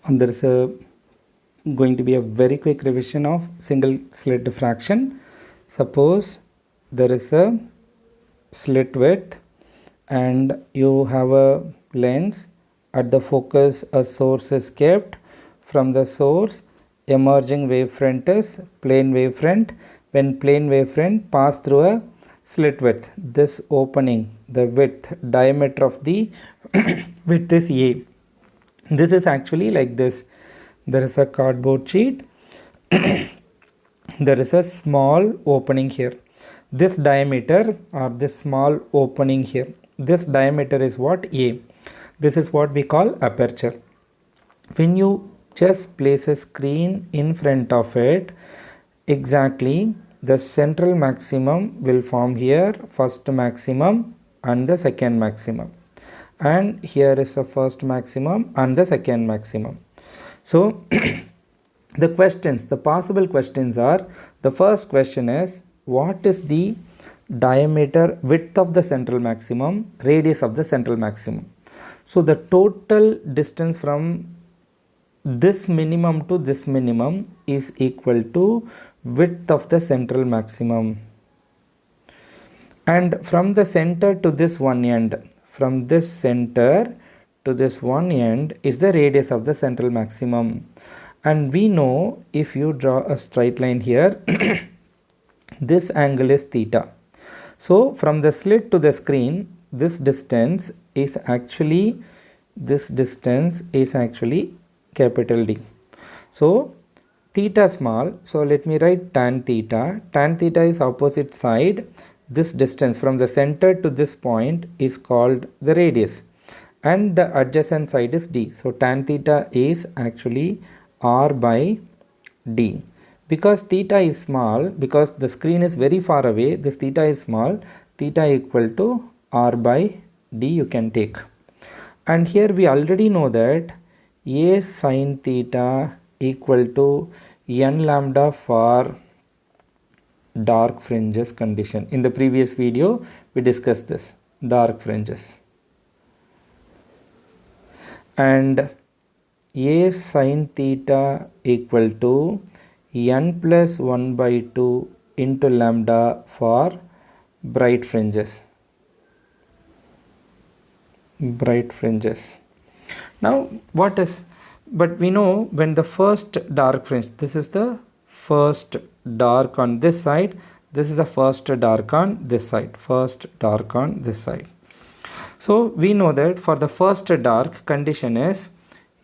And there is going to be a very quick revision of single slit diffraction. Suppose there is a slit width and you have a lens. At the focus a source is kept. From the source emerging wavefront is plane wavefront. When plane wavefront pass through a slit width, this opening, the width, diameter of the width is A. This is actually like this. There is a cardboard sheet. There is a small opening here. This diameter or this small opening here, this diameter is what? A. This is what we call aperture. When you just place a screen in front of it, exactly the central maximum will form here, first maximum and the second maximum, and here is the first maximum and the second maximum. So the possible questions are, the first question is, what is the diameter, width of the central maximum, radius of the central maximum? So the total distance from this minimum to this minimum is equal to width of the central maximum, and from the center to this one end, from this center to this one end is the radius of the central maximum. And we know, if you draw a straight line here, this angle is theta. So from the slit to the screen, this distance is actually capital D. So theta small, so let me write tan theta. Tan theta is opposite side. This distance from the center to this point is called the radius, and the adjacent side is D. So tan theta is actually R by D. Because theta is small, because the screen is very far away, this theta is small, theta equal to R by D you can take. And here we already know that A sin theta equal to n lambda for dark fringes condition. In the previous video we discussed this, dark fringes. And A sin theta equal to n plus 1 by 2 into lambda for bright fringes. Now what is, but we know when the first dark fringe, this is the first dark on this side, this is the first dark on this side, So we know that for the first dark, condition is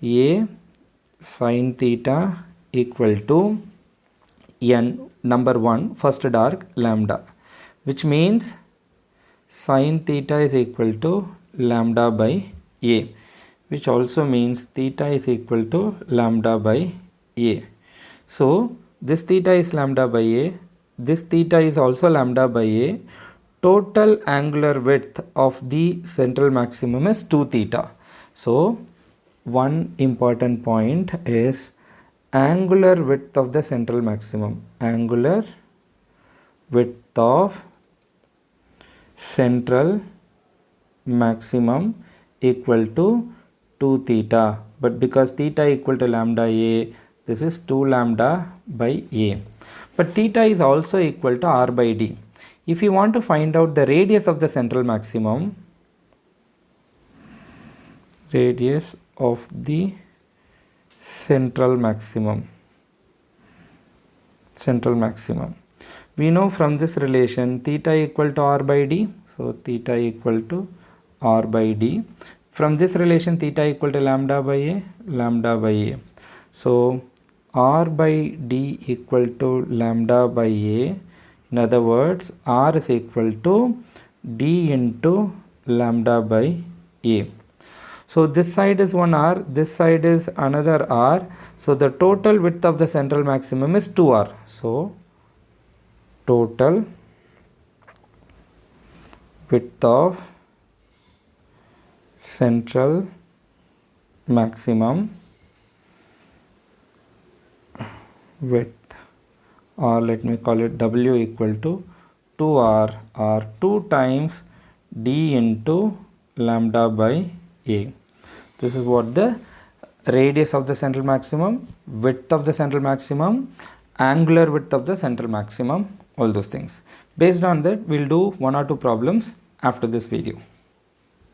A sin theta equal to n, number 1, first dark, lambda, which means sin theta is equal to lambda by A, which also means theta is equal to lambda by A. So this theta is lambda by A, this theta is also lambda by A. Total angular width of the central maximum is 2 theta. So one important point is angular width of the central maximum. Angular width of central maximum equal to 2 theta. But because theta equal to lambda A, this is 2 lambda by A. But theta is also equal to R by D. If you want to find out the radius of the central maximum, we know from this relation theta equal to R by D. So theta equal to R by D. From this relation theta equal to lambda by A. So R by D equal to lambda by A. In other words, R is equal to D into lambda by A. So this side is one R, this side is another R. So the total width of the central maximum is 2R. So total width of central maximum width, or let me call it W, equal to 2R, or 2 times D into lambda by A. This is what the radius of the central maximum, width of the central maximum, angular width of the central maximum, all those things. Based on that, we'll do one or two problems after this video.